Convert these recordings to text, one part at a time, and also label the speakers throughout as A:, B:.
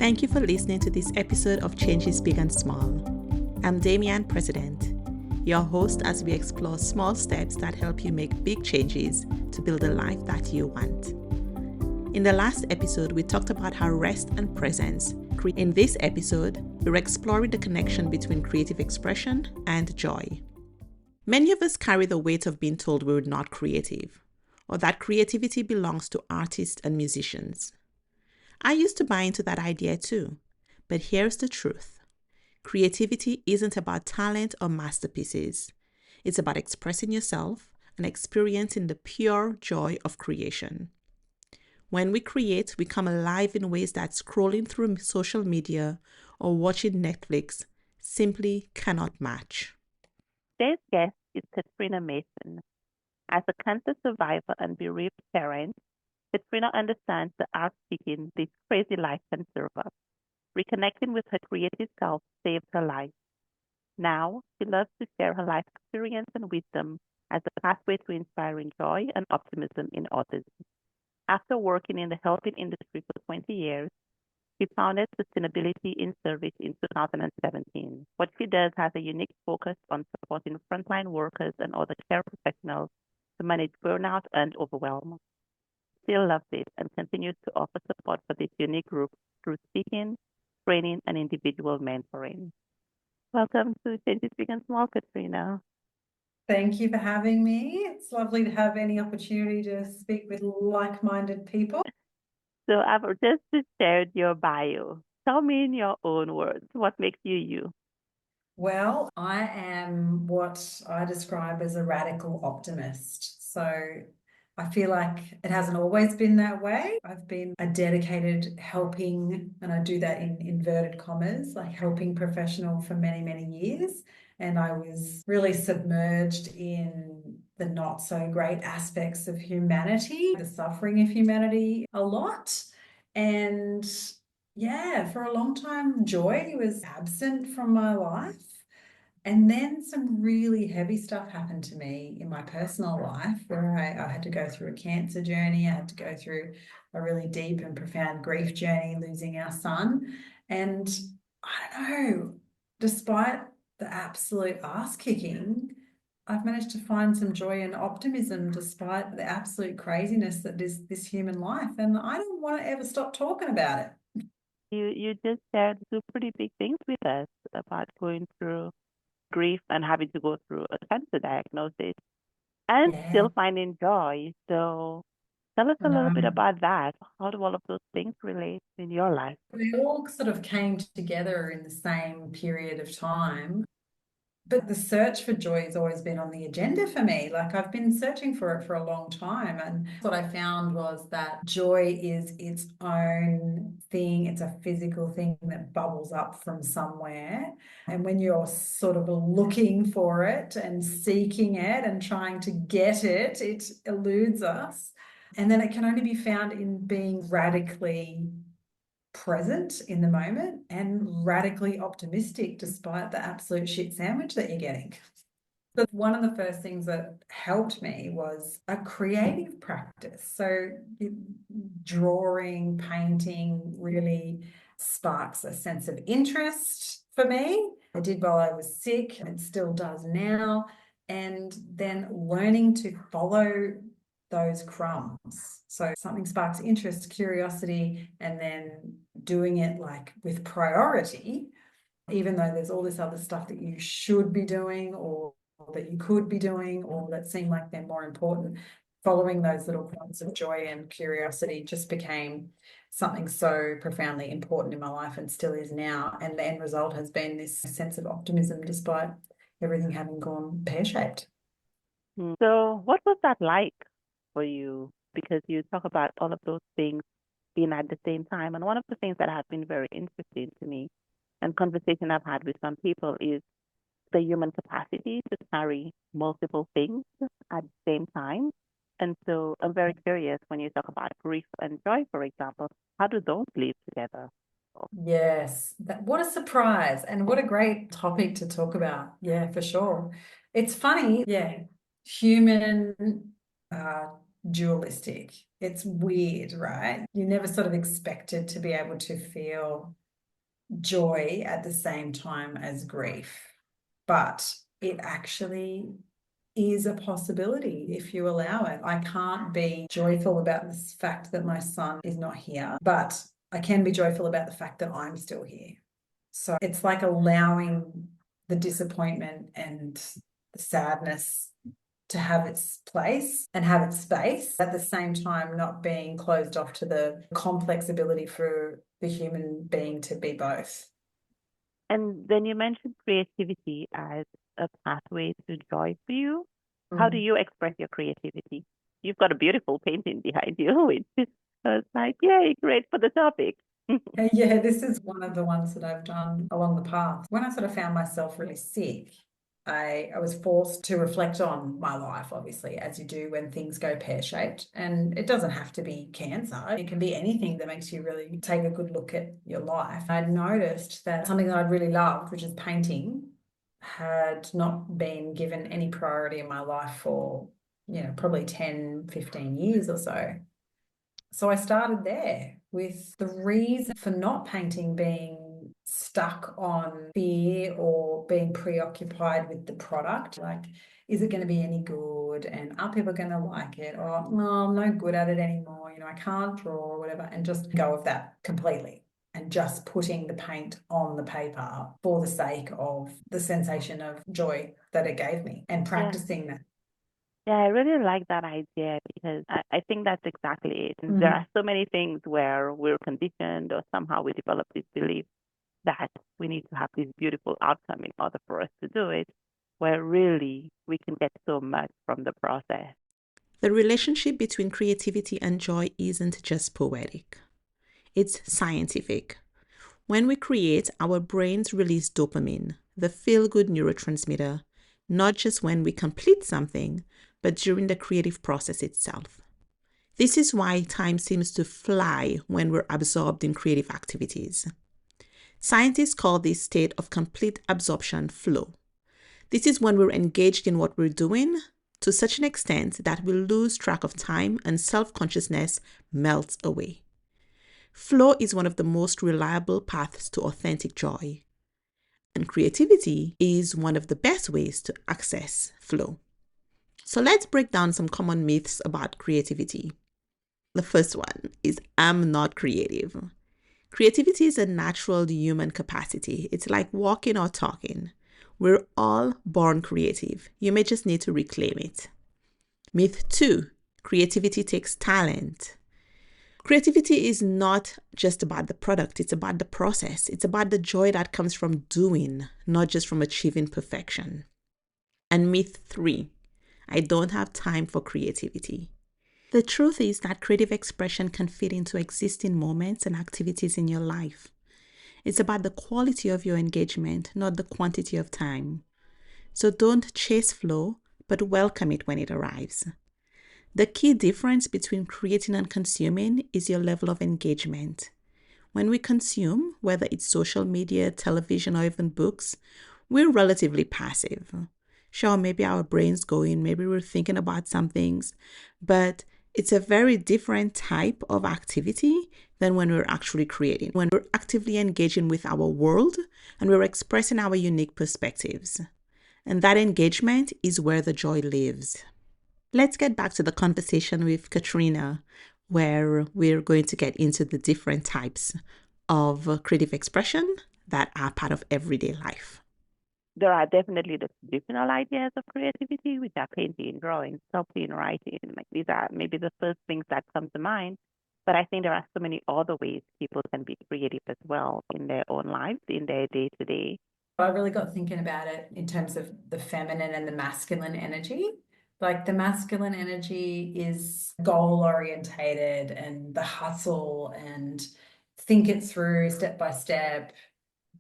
A: Thank you for listening to this episode of Changes Big and Small. I'm Damian President, your host as we explore small steps that help you make big changes to build a life that you want. In the last episode, we talked about how rest and presence. In this episode, we're exploring the connection between creative expression and joy. Many of us carry the weight of being told we're not creative, or that creativity belongs to artists and musicians. I used to buy into that idea too, but here's the truth. Creativity isn't about talent or masterpieces. It's about expressing yourself and experiencing the pure joy of creation. When we create, we come alive in ways that scrolling through social media or watching Netflix simply cannot match.
B: Today's guest is Katrina Mason. As a cancer survivor and bereaved parent, Katrina understands the arse-kicking this crazy life can serve us. Reconnecting with her creative self saved her life. Now, she loves to share her life experience and wisdom as a pathway to inspiring joy and optimism in others. After working in the helping industry for 20 years, she founded Sustainability in Service in 2017. What she does has a unique focus on supporting frontline workers and other care professionals to manage burnout and overwhelm. Still loves it and continues to offer support for this unique group through speaking, training, and individual mentoring. Welcome to Changes Big and Small, Katrina.
C: Thank you for having me. It's lovely to have any opportunity to speak with like-minded people.
B: So I've just shared your bio. Tell me in your own words, what makes you you?
C: Well, I am what I describe as a radical optimist. So I feel like it hasn't always been that way. I've been a dedicated helping, and I do that in inverted commas, like helping professional for many, many years. And I was really submerged in the not so great aspects of humanity, the suffering of humanity a lot. And yeah, for a long time, joy was absent from my life. And then some really heavy stuff happened to me in my personal life where I had to go through a cancer journey. I had to go through a really deep and profound grief journey, losing our son. And I don't know, despite the absolute ass kicking, I've managed to find some joy and optimism despite the absolute craziness that is this human life. And I don't want to ever stop talking about it.
B: You just shared two pretty big things with us about going through grief and having to go through a cancer diagnosis and still finding joy. So tell us a little bit about that. How do all of those things relate in your life?
C: They all sort of came together in the same period of time. But the search for joy has always been on the agenda for me. Like I've been searching for it for a long time. And what I found was that joy is its own thing. It's a physical thing that bubbles up from somewhere. And when you're sort of looking for it and seeking it and trying to get it, it eludes us. And then it can only be found in being radically present in the moment and radically optimistic despite the absolute shit sandwich that you're getting. So one of the first things that helped me was a creative practice. So drawing, painting really sparks a sense of interest for me. I did while I was sick, and it still does now. And then learning to follow those crumbs. So something sparks interest, curiosity, and then doing it like with priority, even though there's all this other stuff that you should be doing or that you could be doing or that seem like they're more important. Following those little crumbs of joy and curiosity just became something so profoundly important in my life and still is now. And the end result has been this sense of optimism despite everything having gone pear-shaped.
B: So what was that like for you? Because you talk about all of those things being at the same time. And one of the things that has been very interesting to me and conversation I've had with some people is the human capacity to carry multiple things at the same time. And so I'm very curious when you talk about grief and joy, for example, how do those live together?
C: Yes, what a surprise and what a great topic to talk about. Yeah, for sure. It's funny, yeah, human dualistic. It's weird, right? You never sort of expected to be able to feel joy at the same time as grief, but it actually is a possibility if you allow it. I can't be joyful about the fact that my son is not here, but I can be joyful about the fact that I'm still here. So it's like allowing the disappointment and the sadness to have its place and have its space, at the same time not being closed off to the complex ability for the human being to be both.
B: And then you mentioned creativity as a pathway to joy for you. How do you express your creativity? You've got a beautiful painting behind you. It's like, yay, great for the topic.
C: Yeah, this is one of the ones that I've done along the path. When I sort of found myself really sick, I was forced to reflect on my life, obviously, as you do when things go pear-shaped. And it doesn't have to be cancer. It can be anything that makes you really take a good look at your life. I'd noticed that something that I'd really loved, which is painting, had not been given any priority in my life for, probably 10, 15 years or so. So I started there with the reason for not painting being stuck on fear or being preoccupied with the product. Like, is it going to be any good? And are people going to like it? Or, no, I'm no good at it anymore. I can't draw or whatever. And just go of that completely. And just putting the paint on the paper for the sake of the sensation of joy that it gave me and practicing that.
B: Yeah, I really like that idea because I think that's exactly it. And there are so many things where we're conditioned or somehow we develop this belief that we need to have this beautiful outcome in order for us to do it, where really we can get so much from the process.
A: The relationship between creativity and joy isn't just poetic. It's scientific. When we create, our brains release dopamine, the feel-good neurotransmitter, not just when we complete something, but during the creative process itself. This is why time seems to fly when we're absorbed in creative activities. Scientists call this state of complete absorption flow. This is when we're engaged in what we're doing to such an extent that we lose track of time and self-consciousness melts away. Flow is one of the most reliable paths to authentic joy. And creativity is one of the best ways to access flow. So let's break down some common myths about creativity. The first one is I'm not creative. Creativity is a natural human capacity. It's like walking or talking. We're all born creative. You may just need to reclaim it. Myth 2, creativity takes talent. Creativity is not just about the product, it's about the process. It's about the joy that comes from doing, not just from achieving perfection. And myth 3, I don't have time for creativity. The truth is that creative expression can fit into existing moments and activities in your life. It's about the quality of your engagement, not the quantity of time. So don't chase flow, but welcome it when it arrives. The key difference between creating and consuming is your level of engagement. When we consume, whether it's social media, television, or even books, we're relatively passive. Sure, maybe our brain's going, maybe we're thinking about some things, but it's a very different type of activity than when we're actually creating, when we're actively engaging with our world and we're expressing our unique perspectives. And that engagement is where the joy lives. Let's get back to the conversation with Katrina, where we're going to get into the different types of creative expression that are part of everyday life.
B: There are definitely the traditional ideas of creativity, which are painting, drawing, sculpting, writing. Like these are maybe the first things that come to mind. But I think there are so many other ways people can be creative as well in their own lives, in their day-to-day.
C: I really got thinking about it in terms of the feminine and the masculine energy. Like the masculine energy is goal orientated and the hustle and think it through step by step,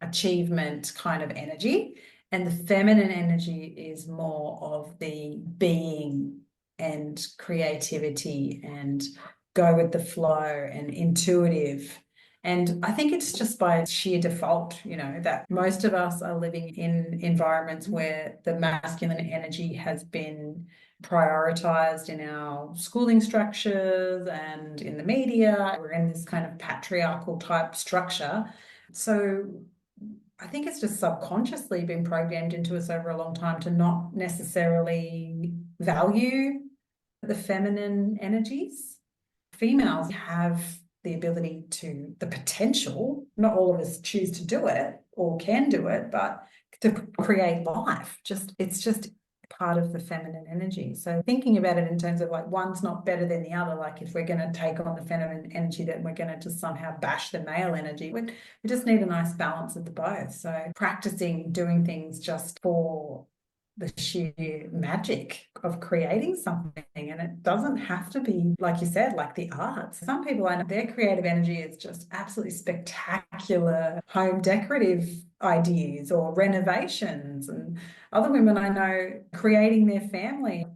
C: achievement kind of energy. And the feminine energy is more of the being and creativity and go with the flow and intuitive. And I think it's just by sheer default, that most of us are living in environments where the masculine energy has been prioritized in our schooling structures and in the media. We're in this kind of patriarchal type structure. So I think it's just subconsciously been programmed into us over a long time to not necessarily value the feminine energies. Females have the ability to, the potential, not all of us choose to do it or can do it, but to create life. It's just part of the feminine energy. So thinking about it in terms of like one's not better than the other, like if we're going to take on the feminine energy, then we're going to just somehow bash the male energy. We just need a nice balance of the both. So practicing doing things just for the sheer magic of creating something. And it doesn't have to be, like you said, like the arts. Some people, I know their creative energy is just absolutely spectacular home decorative ideas or renovations. And other women I know creating their family.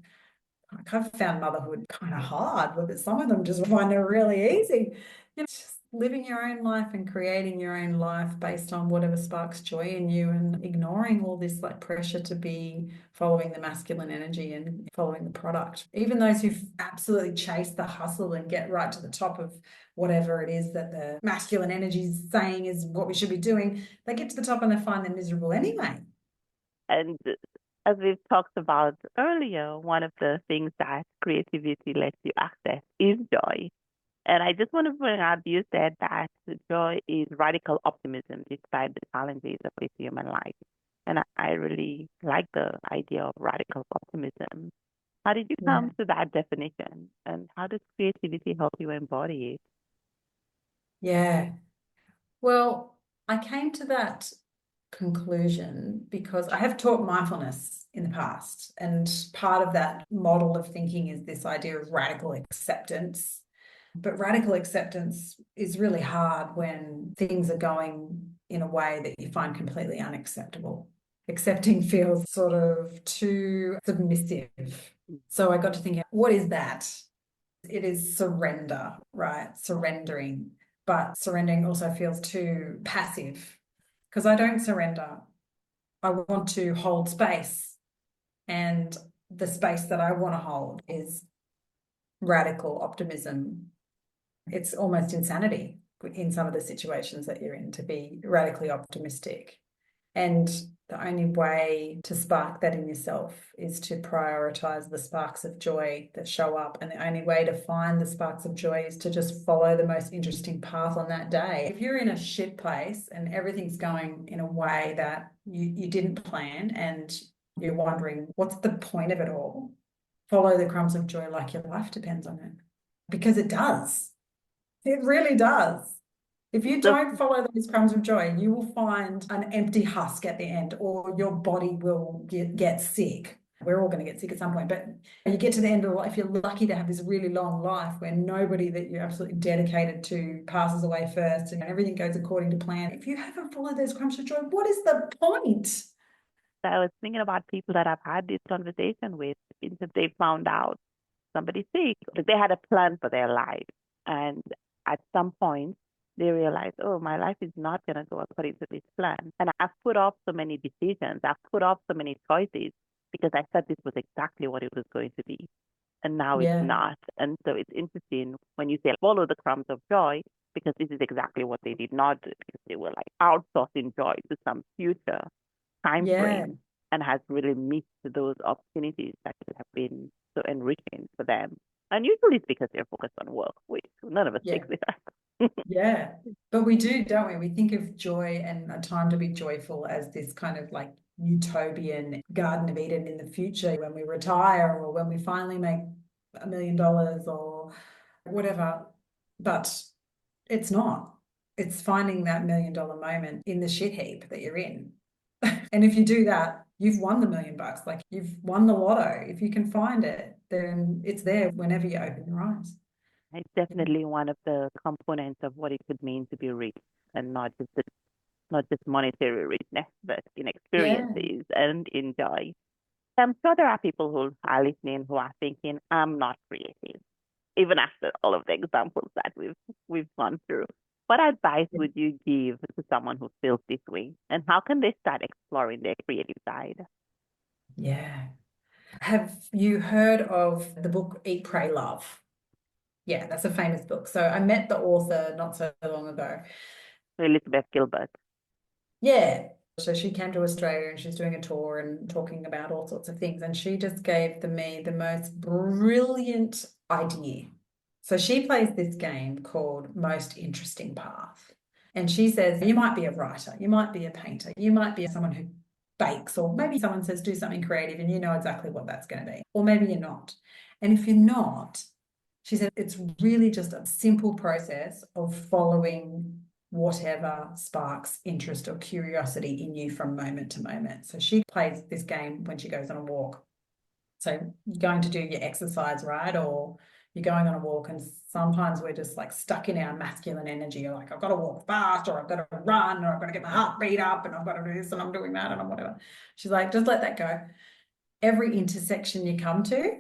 C: Like I've found motherhood kind of hard, but some of them just find it really easy. Just living your own life and creating your own life based on whatever sparks joy in you and ignoring all this like pressure to be following the masculine energy and following the product. Even those who absolutely chase the hustle and get right to the top of whatever it is that the masculine energy is saying is what we should be doing, they get to the top and they find they're miserable anyway.
B: And as we've talked about earlier, one of the things that creativity lets you access is joy. And I just want to bring up, you said that joy is radical optimism despite the challenges of this human life. And I really like the idea of radical optimism. How did you come to that definition? And how does creativity help you embody it?
C: Yeah. Well, I came to that conclusion because I have taught mindfulness in the past. And part of that model of thinking is this idea of radical acceptance. But radical acceptance is really hard when things are going in a way that you find completely unacceptable. Accepting feels sort of too submissive. So I got to thinking, what is that? It is surrender, right? Surrendering. But surrendering also feels too passive because I don't surrender. I want to hold space. And the space that I want to hold is radical optimism. It's almost insanity in some of the situations that you're in to be radically optimistic. And the only way to spark that in yourself is to prioritize the sparks of joy that show up. And the only way to find the sparks of joy is to just follow the most interesting path on that day. If you're in a shit place and everything's going in a way that you didn't plan and you're wondering, what's the point of it all? Follow the crumbs of joy like your life depends on it. Because it does. It really does. If you don't follow those crumbs of joy, you will find an empty husk at the end, or your body will get sick. We're all going to get sick at some point, but you get to the end of life, if you're lucky to have this really long life where nobody that you're absolutely dedicated to passes away first and everything goes according to plan. If you haven't followed those crumbs of joy, what is the point?
B: So I was thinking about people that I've had this conversation with, because they found out somebody's sick, but they had a plan for their life. And at some point, they realized, oh, my life is not going to go according to this plan. And I've put off so many decisions. I've put off so many choices because I thought this was exactly what it was going to be. And now it's not. And so it's interesting when you say follow the crumbs of joy, because this is exactly what they did not do, because they were like outsourcing joy to some future time frame and has really missed those opportunities that could have been so enriching for them. And usually it's because they're focused on work, which none of us take with us.
C: Yeah, but we do, don't we? We think of joy and a time to be joyful as this kind of like utopian Garden of Eden in the future when we retire or when we finally make $1 million or whatever. But it's not. It's finding that $1 million moment in the shit heap that you're in. And if you do that, you've won the $1 million. Like you've won the lotto. If you can find it, then it's there whenever you open your eyes.
B: It's definitely one of the components of what it could mean to be rich, and not just monetary richness, but in experiences and in joy. I'm sure there are people who are listening who are thinking, I'm not creative, even after all of the examples that we've gone through. What advice would you give to someone who feels this way? And how can they start exploring their creative side?
C: Yeah. Have you heard of the book Eat, Pray, Love? Yeah, that's a famous book. So I met the author not so long ago.
B: Elizabeth Gilbert.
C: Yeah. So she came to Australia and she's doing a tour and talking about all sorts of things. And she just gave me the most brilliant idea. So she plays this game called Most Interesting Path. And she says, you might be a writer, you might be a painter, you might be someone who bakes, or maybe someone says do something creative and you know exactly what that's going to be. Or maybe you're not. And if you're not, she said it's really just a simple process of following whatever sparks interest or curiosity in you from moment to moment. So she plays this game when she goes on a walk. So you're going to do your exercise, right? Or you're going on a walk, and sometimes we're just like stuck in our masculine energy. You're like, I've got to walk fast, or I've got to run, or I've got to get my heart beat up, and I've got to do this, and I'm doing that, and I'm whatever. She's like, just let that go. Every intersection you come to,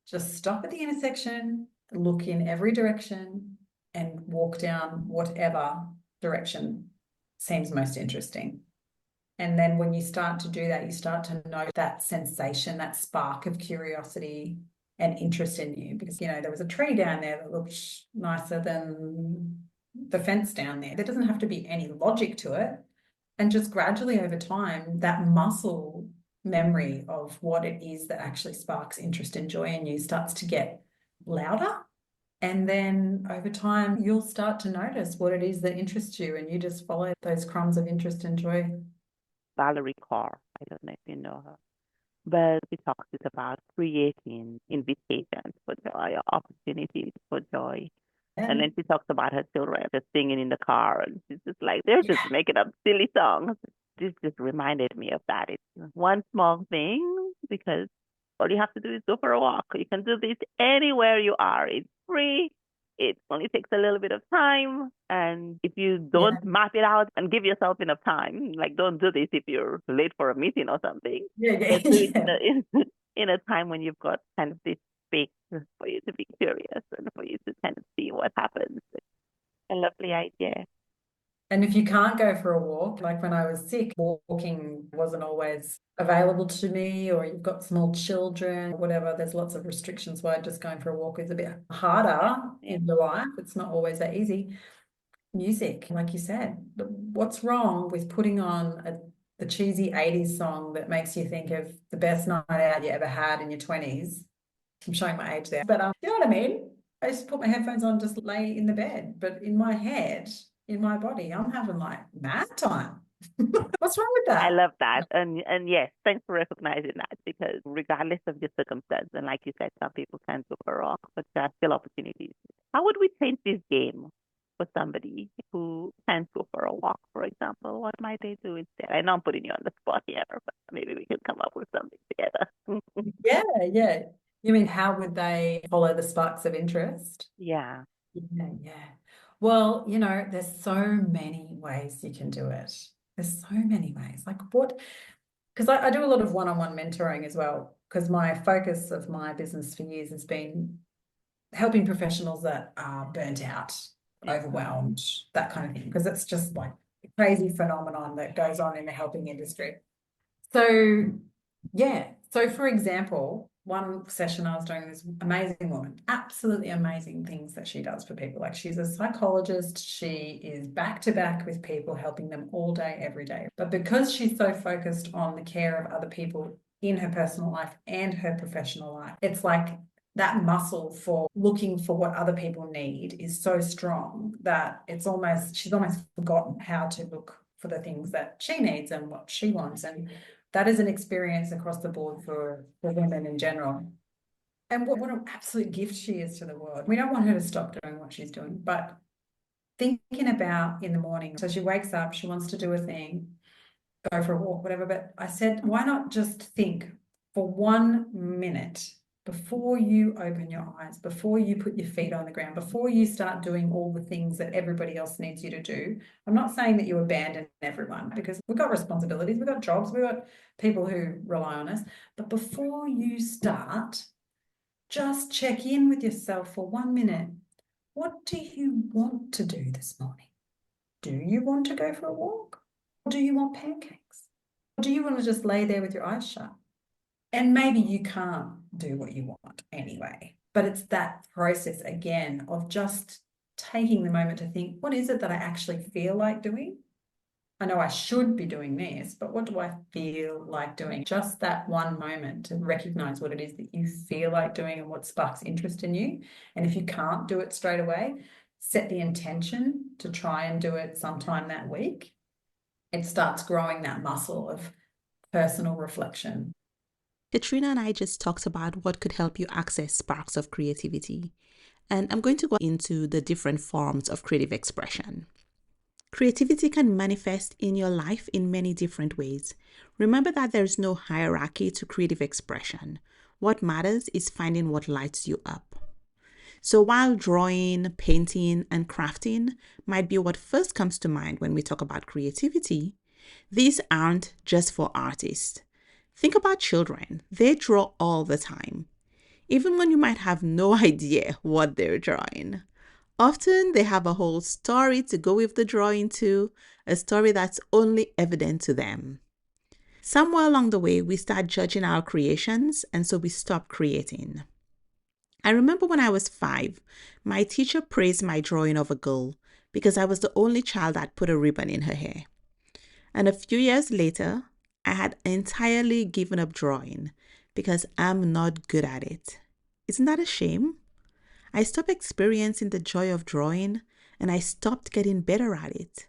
C: just stop at the intersection, look in every direction, and walk down whatever direction seems most interesting. And then when you start to do that, you start to know that sensation, that spark of curiosity and interest in you. Because, you know, there was a tree down there that looked nicer than the fence down there. There doesn't have to be any logic to it. And just gradually over time, that muscle memory of what it is that actually sparks interest and joy in you starts to get louder. And then over time, you'll start to notice what it is that interests you, and you just follow those crumbs of interest and joy.
B: Valerie Carr. I don't know if you know her. But she talks about creating invitations for joy, opportunities for joy. And then she talks about her children just singing in the car, and she's just like, they're just making up silly songs. This just reminded me of that. It's one small thing, because all you have to do is go for a walk. You can do this anywhere you are. It's free. It only takes a little bit of time. And if you don't map it out and give yourself enough time, like don't do this if you're late for a meeting or something. But do it in a time when you've got kind of this space for you to be curious and for you to kind of see what happens. A lovely idea.
C: And if you can't go for a walk, like when I was sick, walking wasn't always available to me, or you've got small children, whatever, there's lots of restrictions why just going for a walk is a bit harder in your life. It's not always that easy. Music, like you said, what's wrong with putting on the cheesy 80s song that makes you think of the best night out you ever had in your 20s? I'm showing my age there, but you know what I mean? I just put my headphones on, just lay in the bed, but in my head, in my body, I'm having like mad time. What's wrong with
B: I
C: that?
B: love that. And yes, thanks for recognizing that, because regardless of the circumstance, and like you said, some people can't go for a walk, but there are still opportunities. How would we change this game for somebody who can't go for a walk, for example? What might they do instead? I know I'm putting you on the spot here, but maybe we can come up with something together.
C: Yeah. You mean how would they follow the sparks of interest?
B: Yeah.
C: Yeah. Well, you know, there's so many ways you can do it. There's so many ways. Like what? Because I do a lot of one-on-one mentoring as well, because my focus of my business for years has been helping professionals that are burnt out, overwhelmed, that kind of thing, because it's just like a crazy phenomenon that goes on in the helping industry. So, yeah. So, for example, one session I was doing, this amazing woman, absolutely amazing things that she does for people. Like she's a psychologist, she is back to back with people, helping them all day, every day. But because she's so focused on the care of other people in her personal life and her professional life, it's like that muscle for looking for what other people need is so strong that she's almost forgotten how to look for the things that she needs and what she wants. And that is an experience across the board for women in general. And what an absolute gift she is to the world. We don't want her to stop doing what she's doing, but thinking about in the morning, so she wakes up, she wants to do a thing, go for a walk, whatever. But I said, why not just think for 1 minute before you open your eyes, before you put your feet on the ground, before you start doing all the things that everybody else needs you to do. I'm not saying that you abandon everyone, because we've got responsibilities, we've got jobs, we've got people who rely on us. But before you start, just check in with yourself for 1 minute. What do you want to do this morning? Do you want to go for a walk? Or do you want pancakes? Or do you want to just lay there with your eyes shut? And maybe you can't do what you want anyway, but it's that process again of just taking the moment to think, what is it that I actually feel like doing? I know I should be doing this, but what do I feel like doing? Just that one moment to recognize what it is that you feel like doing and what sparks interest in you. And if you can't do it straight away, set the intention to try and do it sometime that week. It starts growing that muscle of personal reflection.
A: Katrina and I just talked about what could help you access sparks of creativity. And I'm going to go into the different forms of creative expression. Creativity can manifest in your life in many different ways. Remember that there's no hierarchy to creative expression. What matters is finding what lights you up. So while drawing, painting, and crafting might be what first comes to mind when we talk about creativity, these aren't just for artists. Think about children. They draw all the time, even when you might have no idea what they're drawing. Often they have a whole story to go with the drawing too, a story that's only evident to them. Somewhere along the way, we start judging our creations, and so we stop creating. I remember when I was 5, my teacher praised my drawing of a girl because I was the only child that put a ribbon in her hair. And a few years later, I had entirely given up drawing because I'm not good at it. Isn't that a shame? I stopped experiencing the joy of drawing and I stopped getting better at it.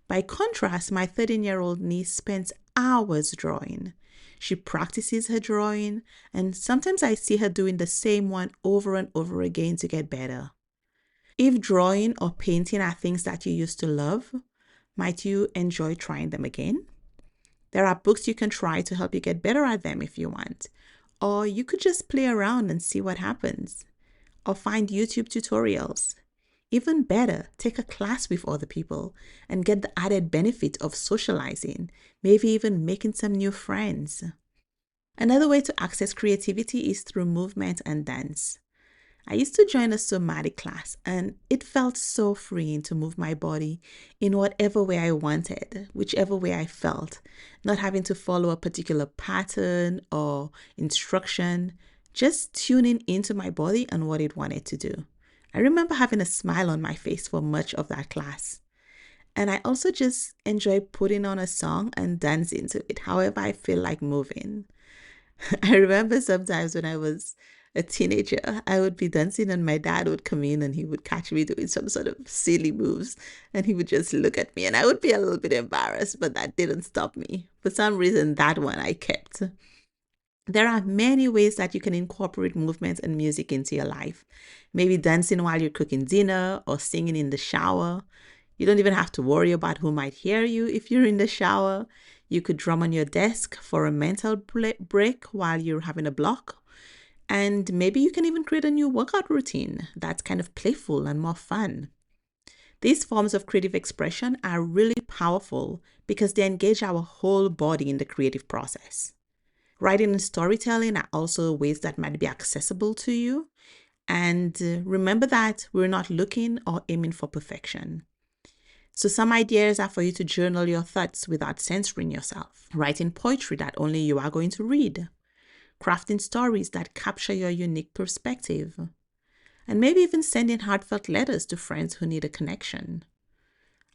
A: By contrast, my 13-year-old niece spends hours drawing. She practices her drawing, and sometimes I see her doing the same one over and over again to get better. If drawing or painting are things that you used to love, might you enjoy trying them again? There are books you can try to help you get better at them if you want, or you could just play around and see what happens. Or find YouTube tutorials. Even better, take a class with other people and get the added benefit of socializing, maybe even making some new friends. Another way to access creativity is through movement and dance. I used to join a somatic class and it felt so freeing to move my body in whatever way I wanted, whichever way I felt, not having to follow a particular pattern or instruction. Just tuning into my body and what it wanted to do. I remember having a smile on my face for much of that class. And I also just enjoy putting on a song and dancing to it, however I feel like moving. I remember sometimes when I was a teenager, I would be dancing and my dad would come in and he would catch me doing some sort of silly moves and he would just look at me and I would be a little bit embarrassed, but that didn't stop me. For some reason, that one I kept. There are many ways that you can incorporate movement and music into your life. Maybe dancing while you're cooking dinner or singing in the shower. You don't even have to worry about who might hear you if you're in the shower. You could drum on your desk for a mental break while you're having a block. And maybe you can even create a new workout routine that's kind of playful and more fun. These forms of creative expression are really powerful because they engage our whole body in the creative process. Writing and storytelling are also ways that might be accessible to you. And remember that we're not looking or aiming for perfection. So some ideas are for you to journal your thoughts without censoring yourself. Writing poetry that only you are going to read. Crafting stories that capture your unique perspective. And maybe even sending heartfelt letters to friends who need a connection.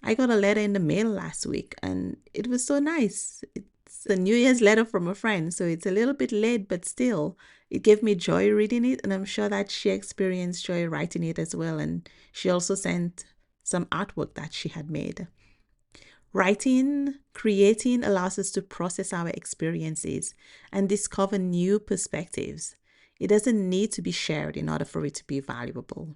A: I got a letter in the mail last week and it was so nice. It's a New Year's letter from a friend, so it's a little bit late, but still, it gave me joy reading it, and I'm sure that she experienced joy writing it as well, and she also sent some artwork that she had made. Writing, creating allows us to process our experiences and discover new perspectives. It doesn't need to be shared in order for it to be valuable.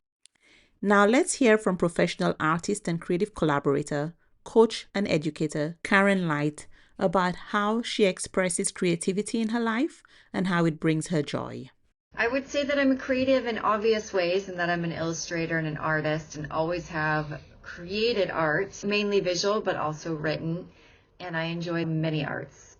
A: Now let's hear from professional artist and creative collaborator, coach and educator, Karen Light, about how she expresses creativity in her life and how it brings her joy.
D: I would say that I'm creative in obvious ways and that I'm an illustrator and an artist and always have created art, mainly visual but also written, and I enjoy many arts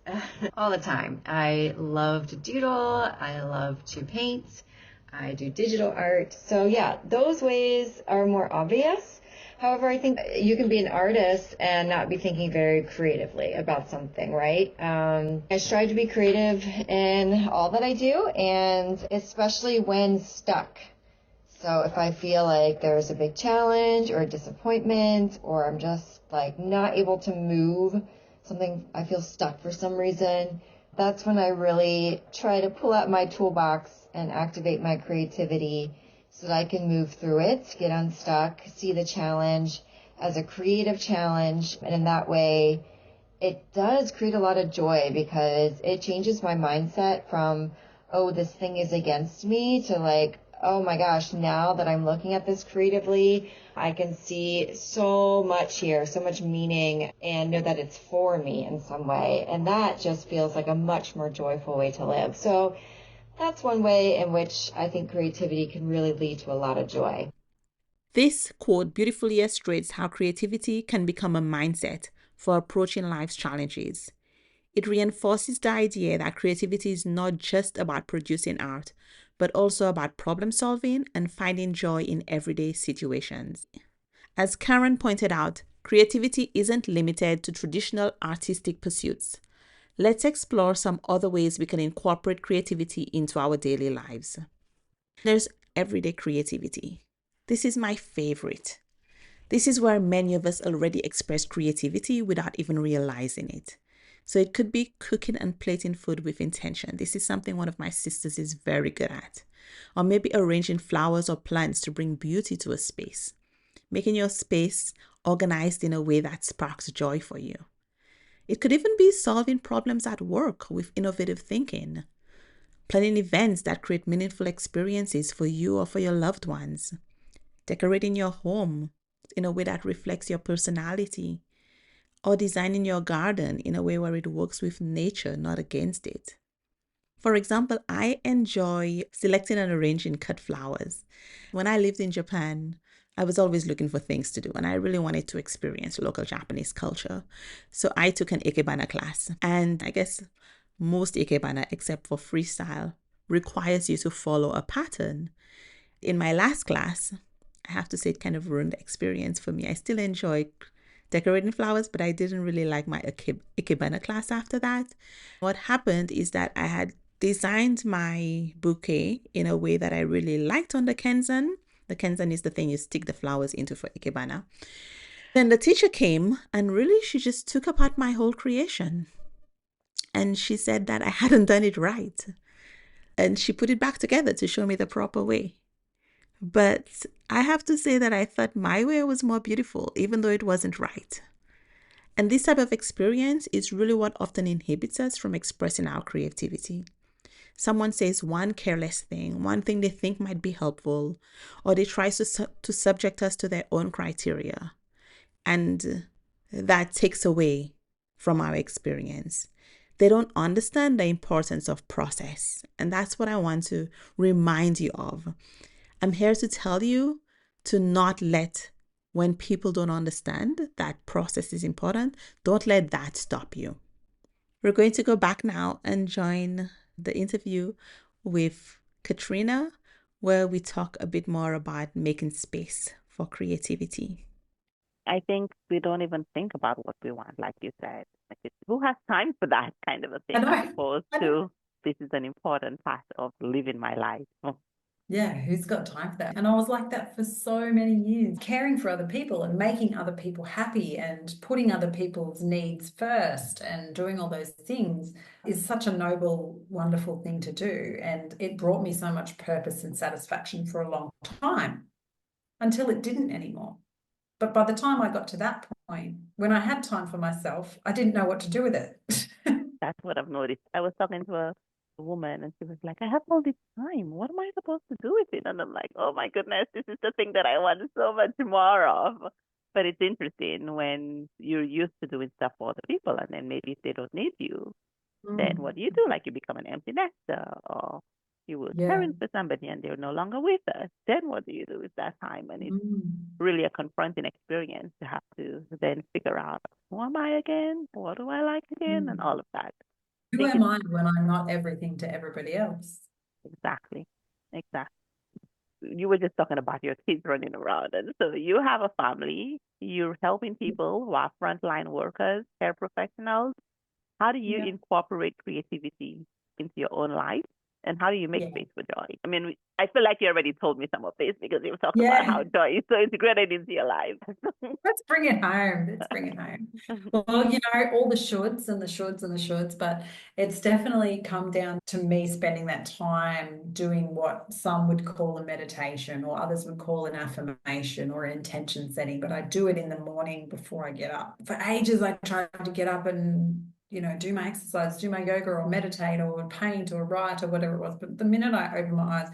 D: all the time. I love to doodle, I love to paint, I do digital art. So yeah, those ways are more obvious. However, I think you can be an artist and not be thinking very creatively about something, right? I strive to be creative in all that I do, and especially when stuck. So if I feel like there's a big challenge or a disappointment, or I'm just like not able to move, something, I feel stuck for some reason, that's when I really try to pull out my toolbox and activate my creativity so that I can move through it, get unstuck, see the challenge as a creative challenge. And in that way, it does create a lot of joy because it changes my mindset from, oh, this thing is against me, to like, oh my gosh, now that I'm looking at this creatively, I can see so much here, so much meaning, and know that it's for me in some way. And that just feels like a much more joyful way to live. So that's one way in which I think creativity can really lead to a lot of joy.
A: This quote beautifully illustrates how creativity can become a mindset for approaching life's challenges. It reinforces the idea that creativity is not just about producing art, but also about problem solving and finding joy in everyday situations. As Karen pointed out, creativity isn't limited to traditional artistic pursuits. Let's explore some other ways we can incorporate creativity into our daily lives. There's everyday creativity. This is my favorite. This is where many of us already express creativity without even realizing it. So it could be cooking and plating food with intention. This is something one of my sisters is very good at. Or maybe arranging flowers or plants to bring beauty to a space. Making your space organized in a way that sparks joy for you. It could even be solving problems at work with innovative thinking. Planning events that create meaningful experiences for you or for your loved ones. Decorating your home in a way that reflects your personality, or designing your garden in a way where it works with nature, not against it. For example, I enjoy selecting and arranging cut flowers. When I lived in Japan, I was always looking for things to do, and I really wanted to experience local Japanese culture. So I took an ikebana class, and I guess most ikebana, except for freestyle, requires you to follow a pattern. In my last class, I have to say it kind of ruined the experience for me. I still enjoy decorating flowers, but I didn't really like my ikebana class after that. What happened is that I had designed my bouquet in a way that I really liked on the kenzan. The kenzan is the thing you stick the flowers into for ikebana. Then the teacher came and really she just took apart my whole creation. And she said that I hadn't done it right. And she put it back together to show me the proper way. But I have to say that I thought my way was more beautiful, even though it wasn't right. And this type of experience is really what often inhibits us from expressing our creativity. Someone says one careless thing, one thing they think might be helpful, or they try to subject us to their own criteria. And that takes away from our experience. They don't understand the importance of process. And that's what I want to remind you of. I'm here to tell you to not let, when people don't understand that process is important, don't let that stop you. We're going to go back now and join the interview with Katrina, where we talk a bit more about making space for creativity.
B: I think we don't even think about what we want, like you said. Who has time for that kind of a thing, as opposed to this is an important part of living my life.
C: Yeah, who's got time for that? And I was like that for so many years, caring for other people and making other people happy and putting other people's needs first and doing all those things is such a noble, wonderful thing to do. And it brought me so much purpose and satisfaction for a long time until it didn't anymore. But by the time I got to that point, when I had time for myself, I didn't know what to do with it.
B: That's what I've noticed. I was talking to a woman and she was like, I have all this time. What am I supposed to do with it? And I'm like, oh my goodness, this is the thing that I want so much more of. But it's interesting when you're used to doing stuff for other people and then maybe if they don't need you, then what do you do? Like you become an empty nester or you were caring for somebody and they're no longer with us. Then what do you do with that time? And it's really a confronting experience to have to then figure out, who am I again? What do I like again? And all of that.
C: Who am I when I'm not everything to everybody else?
B: Exactly. you were just talking about your kids running around. And so you have a family, you're helping people who are frontline workers, care professionals. How do you
C: Yeah.
B: incorporate creativity into your own life? And how do you make
C: Yeah.
B: space for joy? I mean, I feel like you already told me some of this because you've talked about
C: Yeah.
B: how joy is so integrated into your life.
C: Let's bring it home. Let's bring it home. Well, you know, all the shoulds and the shoulds and the shoulds, but it's definitely come down to me spending that time doing what some would call a meditation or others would call an affirmation or an intention setting. But I do it in the morning before I get up. For ages, I tried to get up and, you know, do my exercise, do my yoga or meditate or paint or write or whatever it was. But the minute I open my eyes,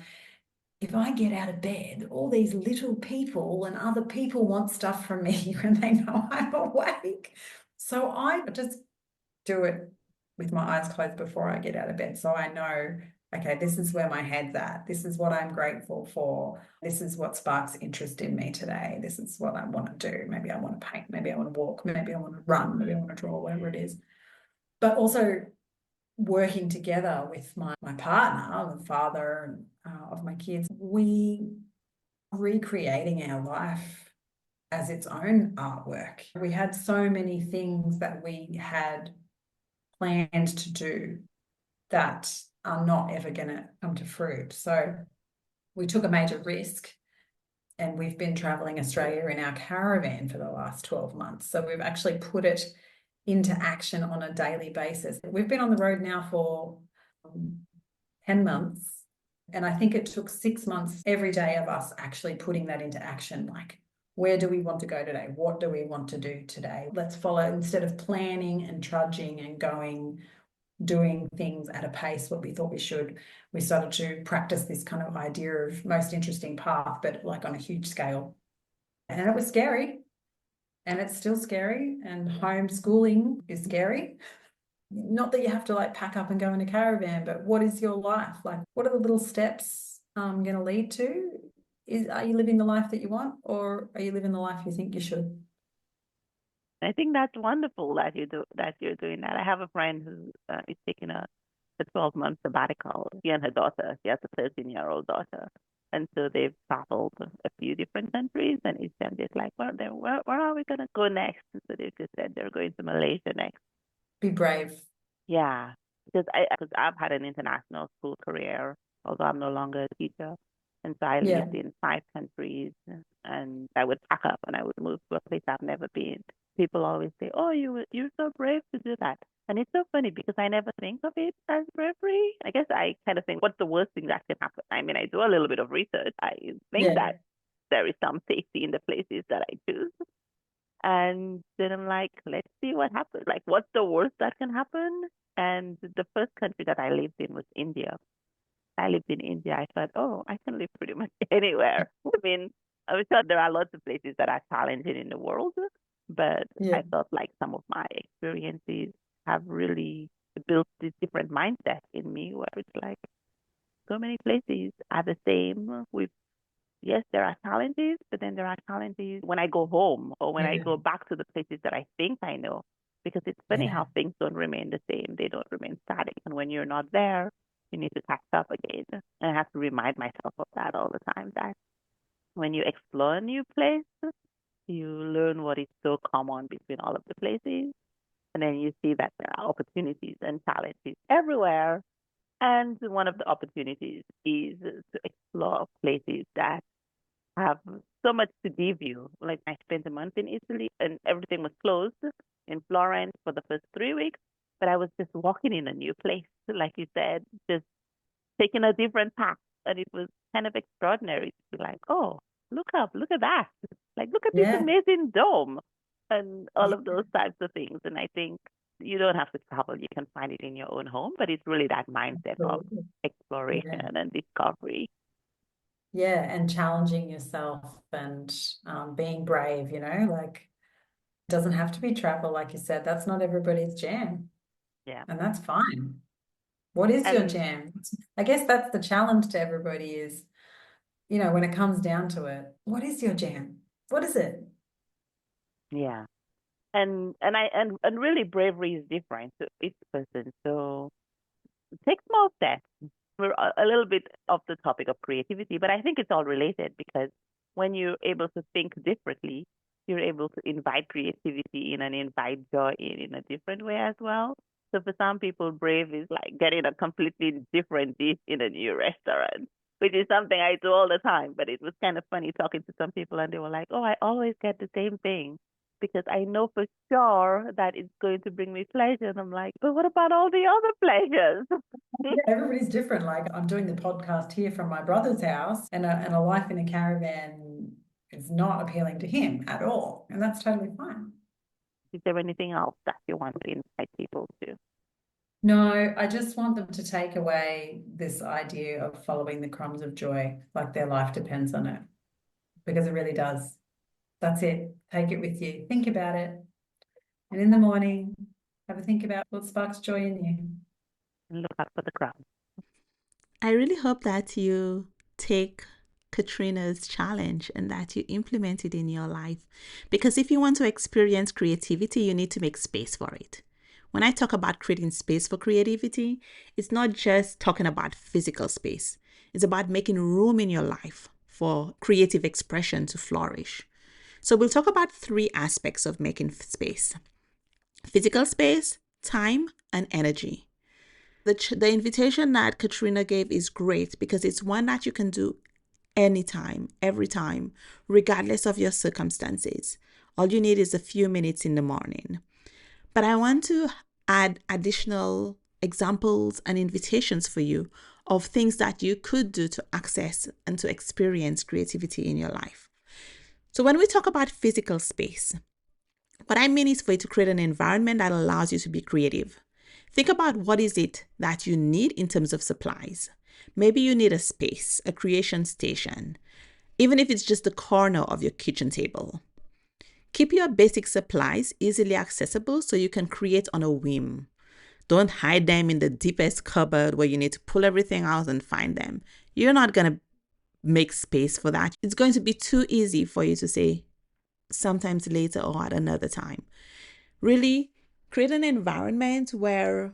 C: if I get out of bed, all these little people and other people want stuff from me when they know I'm awake. So I just do it with my eyes closed before I get out of bed. So I know, okay, this is where my head's at. This is what I'm grateful for. This is what sparks interest in me today. This is what I want to do. Maybe I want to paint. Maybe I want to walk. Maybe I want to run. Maybe I want to draw, whatever it is. But also working together with my partner, the father of my kids, we recreating our life as its own artwork. We had so many things that we had planned to do that are not ever going to come to fruit. So we took a major risk and we've been traveling Australia in our caravan for the last 12 months. So we've actually put it into action on a daily basis. We've been on the road now for 10 months. And I think it took 6 months every day of us actually putting that into action. Like, where do we want to go today? What do we want to do today? Let's follow, instead of planning and trudging and doing things at a pace what we thought we should, we started to practice this kind of idea of most interesting path, but like on a huge scale. And it was scary. And it's still scary, and homeschooling is scary. Not that you have to like pack up and go in a caravan, but what is your life? Like, what are the little steps going to lead to? Are you living the life that you want, or are you living the life you think you should?
B: I think that's wonderful that you're doing that. I have a friend who is taking a 12-month sabbatical. She and her daughter. She has a 13-year-old daughter. And so they've traveled a few different countries, and each time they're like, where are we going to go next? And so they've just said they're going to Malaysia next.
C: Be brave.
B: Yeah, because I've had an international school career, although I'm no longer a teacher. And so I lived in 5 countries, and I would pack up and I would move to a place I've never been. People always say, oh, you're so brave to do that. And it's so funny because I never think of it as bravery. I guess I kind of think, what's the worst thing that can happen? I mean, I do a little bit of research. I think that there is some safety in the places that I choose. And then I'm like, let's see what happens. Like, what's the worst that can happen? And the first country that I lived in was India. I lived in India. I thought, oh, I can live pretty much anywhere. I mean, I'm sure there are lots of places that are challenging in the world, but I felt like some of my experiences have really built this different mindset in me where it's like so many places are the same with, yes, there are challenges, but then there are challenges when I go home or when I go back to the places that I think I know, because it's funny how things don't remain the same. They don't remain static. And when you're not there, you need to catch up again. And I have to remind myself of that all the time, that when you explore a new place, you learn what is so common between all of the places. And then you see that there are opportunities and challenges everywhere. And one of the opportunities is to explore places that have so much to give you. Like, I spent a month in Italy and everything was closed in Florence for the first 3 weeks, but I was just walking in a new place, like you said, just taking a different path. And it was kind of extraordinary to be like, oh, look up, look at that. Like, look at this amazing dome and all of those types of things. And I think you don't have to travel. You can find it in your own home, but it's really that mindset of exploration and discovery.
C: Yeah, and challenging yourself and being brave, you know, like, it doesn't have to be travel, like you said. That's not everybody's jam.
B: Yeah.
C: And that's fine. What is your jam? I guess that's the challenge to everybody is, you know, when it comes down to it, what is your jam? What is it?
B: Yeah. And really bravery is different to each person. So take small steps. We're a little bit off the topic of creativity, but I think it's all related because when you're able to think differently, you're able to invite creativity in and invite joy in a different way as well. So for some people, brave is like getting a completely different dish in a new restaurant, which is something I do all the time. But it was kind of funny talking to some people and they were like, oh, I always get the same thing because I know for sure that it's going to bring me pleasure. And I'm like, but what about all the other pleasures?
C: Yeah, everybody's different. Like I'm doing the podcast here from my brother's house, and a life in a caravan is not appealing to him at all, and that's totally fine.
B: Is there anything else that you want to invite people to?
C: No, I just want them to take away this idea of following the crumbs of joy, like their life depends on it, because it really does. That's it. Take it with you. Think about it. And in the morning, have a think about what sparks joy in you.
B: And look out for the crowd.
A: I really hope that you take Katrina's challenge and that you implement it in your life. Because if you want to experience creativity, you need to make space for it. When I talk about creating space for creativity, it's not just talking about physical space. It's about making room in your life for creative expression to flourish. So we'll talk about 3 aspects of making space: physical space, time, and energy. The invitation that Katrina gave is great because it's one that you can do anytime, every time, regardless of your circumstances. All you need is a few minutes in the morning. But I want to add additional examples and invitations for you of things that you could do to access and to experience creativity in your life. So when we talk about physical space, what I mean is for you to create an environment that allows you to be creative. Think about what is it that you need in terms of supplies. Maybe you need a space, a creation station, even if it's just the corner of your kitchen table. Keep your basic supplies easily accessible so you can create on a whim. Don't hide them in the deepest cupboard where you need to pull everything out and find them. You're not going to make space for that. It's going to be too easy for you to say sometimes later or at another time. Really, create an environment where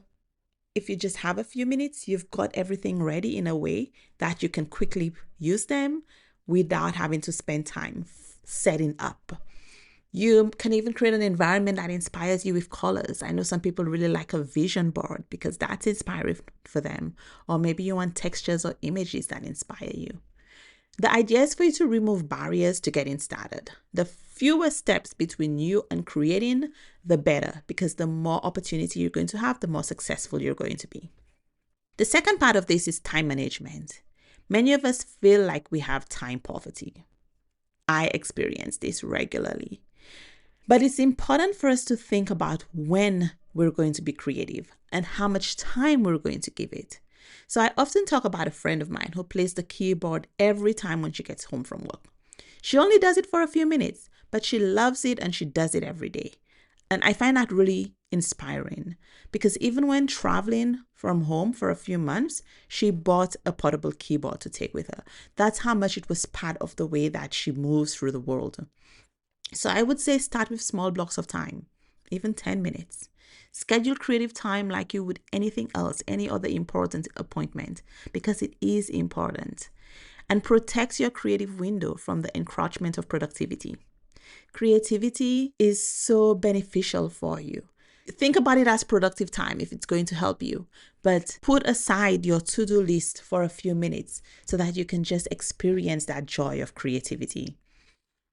A: if you just have a few minutes, you've got everything ready in a way that you can quickly use them without having to spend time setting up. You can even create an environment that inspires you with colors. I know some people really like a vision board because that's inspiring for them. Or maybe you want textures or images that inspire you. The idea is for you to remove barriers to getting started. The fewer steps between you and creating, the better, because the more opportunity you're going to have, the more successful you're going to be. The second part of this is time management. Many of us feel like we have time poverty. I experience this regularly. But it's important for us to think about when we're going to be creative and how much time we're going to give it. So I often talk about a friend of mine who plays the keyboard every time when she gets home from work. She only does it for a few minutes, but she loves it and she does it every day. And I find that really inspiring because even when traveling from home for a few months, she bought a portable keyboard to take with her. That's how much it was part of the way that she moves through the world. So I would say start with small blocks of time, even 10 minutes. Schedule creative time like you would anything else, any other important appointment, because it is important. And protect your creative window from the encroachment of productivity. Creativity is so beneficial for you. Think about it as productive time if it's going to help you, but put aside your to-do list for a few minutes so that you can just experience that joy of creativity.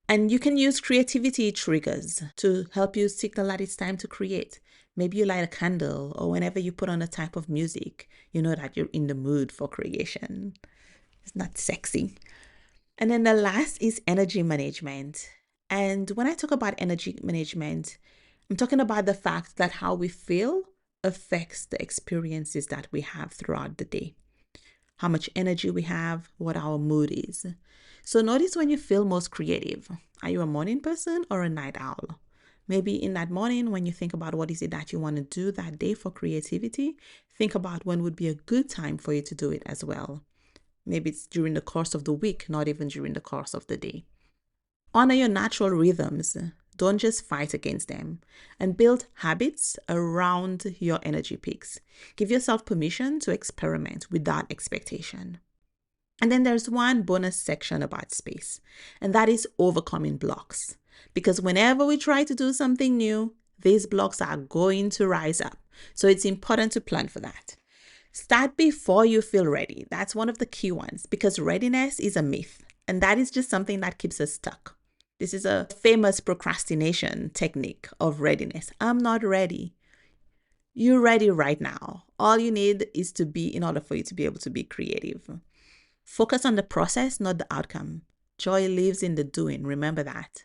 A: And you can use creativity triggers to help you signal that it's time to create. Maybe you light a candle, or whenever you put on a type of music, you know that you're in the mood for creation. It's not sexy. And then the last is energy management. And when I talk about energy management, I'm talking about the fact that how we feel affects the experiences that we have throughout the day. How much energy we have, what our mood is. So notice when you feel most creative. Are you a morning person or a night owl? Maybe in that morning when you think about what is it that you want to do that day for creativity, think about when would be a good time for you to do it as well. Maybe it's during the course of the week, not even during the course of the day. Honor your natural rhythms. Don't just fight against them. And build habits around your energy peaks. Give yourself permission to experiment without expectation. And then there's one bonus section about space, and that is overcoming blocks. Because whenever we try to do something new, these blocks are going to rise up. So it's important to plan for that. Start before you feel ready. That's one of the key ones, because readiness is a myth, and that is just something that keeps us stuck. This is a famous procrastination technique of readiness. I'm not ready. You're ready right now. All you need is to be in order for you to be able to be creative. Focus on the process, not the outcome. Joy lives in the doing. Remember that.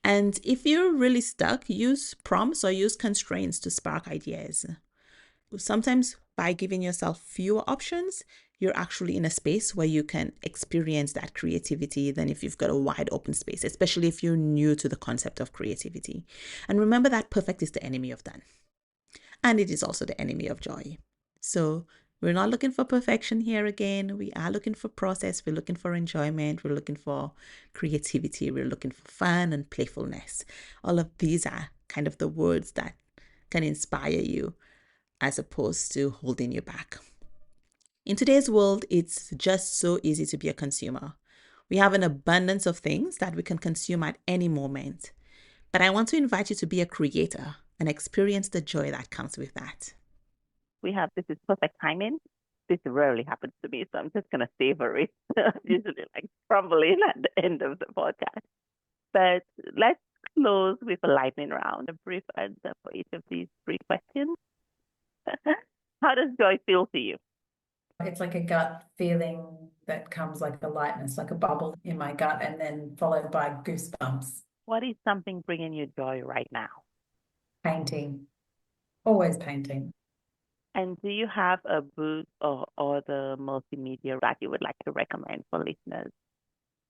A: And if you're really stuck, use prompts or use constraints to spark ideas. Sometimes by giving yourself fewer options, you're actually in a space where you can experience that creativity than if you've got a wide open space, especially if you're new to the concept of creativity. And remember that perfect is the enemy of done. And it is also the enemy of joy. So we're not looking for perfection here again. We are looking for process. We're looking for enjoyment. We're looking for creativity. We're looking for fun and playfulness. All of these are kind of the words that can inspire you as opposed to holding you back. In today's world, it's just so easy to be a consumer. We have an abundance of things that we can consume at any moment. But I want to invite you to be a creator and experience the joy that comes with that.
B: This is perfect timing. This rarely happens to me, so I'm just going to savor it. Usually like crumbling at the end of the podcast. But let's close with a lightning round, a brief answer for each of these 3 questions. How does joy feel to you?
C: It's like a gut feeling that comes like a lightness, like a bubble in my gut, and then followed by goosebumps.
B: What is something bringing you joy right now?
C: Painting. Always painting.
B: And do you have a book or the multimedia that you would like to recommend for listeners?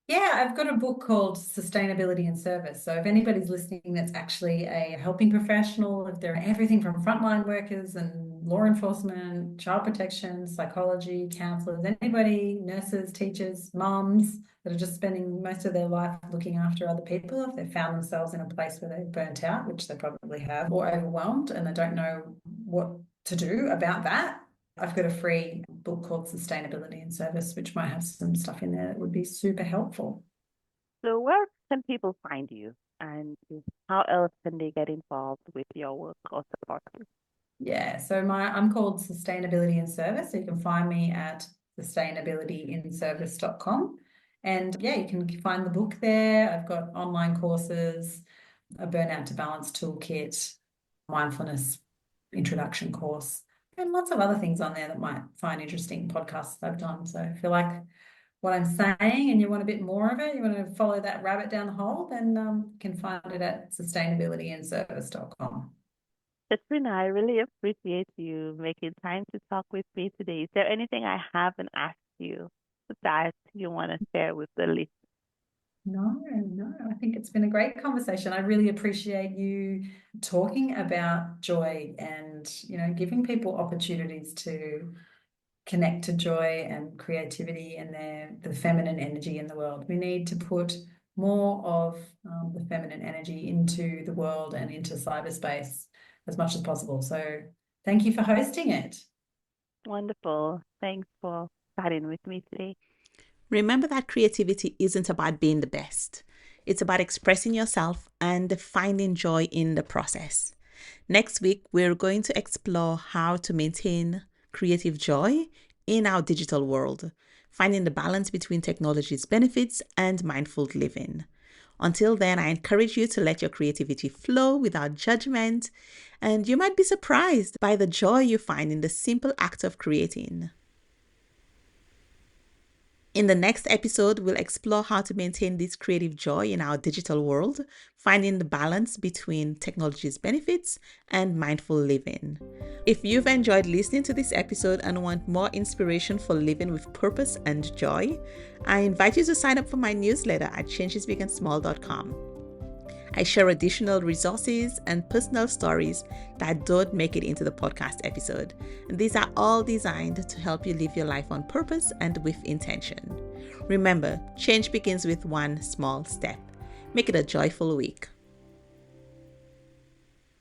C: Yeah, I've got a book called Sustainability in Service. So if anybody's listening that's actually a helping professional, if they're everything from frontline workers and law enforcement, child protection, psychology, counselors, anybody, nurses, teachers, mums that are just spending most of their life looking after other people, if they've found themselves in a place where they're burnt out, which they probably have, or overwhelmed and they don't know what to do about that, I've got a free book called Sustainability in Service, which might have some stuff in there that would be super helpful.
B: So where can people find you? And how else can they get involved with your work or support you?
C: Yeah, so I'm called Sustainability in Service. So you can find me at sustainabilityinservice.com. And yeah, you can find the book there. I've got online courses, a burnout to balance toolkit, mindfulness introduction course, and lots of other things on there that might find interesting podcasts I've done. So if you like what I'm saying and you want a bit more of it, you want to follow that rabbit down the hole, then you can find it at sustainabilityinservice.com.
B: Katrina, I really appreciate you making time to talk with me today. Is there anything I haven't asked you that you want to share with the listeners?
C: No, I think it's been a great conversation. I really appreciate you talking about joy and, giving people opportunities to connect to joy and creativity and the feminine energy in the world. We need to put more of the feminine energy into the world and into cyberspace as much as possible. So thank you for hosting it.
B: Wonderful. Thanks for chatting with me today.
A: Remember that creativity isn't about being the best. It's about expressing yourself and finding joy in the process. Next week, we're going to explore how to maintain creative joy in our digital world, finding the balance between technology's benefits and mindful living. Until then, I encourage you to let your creativity flow without judgment, and you might be surprised by the joy you find in the simple act of creating. In the next episode, we'll explore how to maintain this creative joy in our digital world, finding the balance between technology's benefits and mindful living. If you've enjoyed listening to this episode and want more inspiration for living with purpose and joy, I invite you to sign up for my newsletter at changesbigandsmall.com. I share additional resources and personal stories that don't make it into the podcast episode. And these are all designed to help you live your life on purpose and with intention. Remember, change begins with one small step. Make it a joyful week.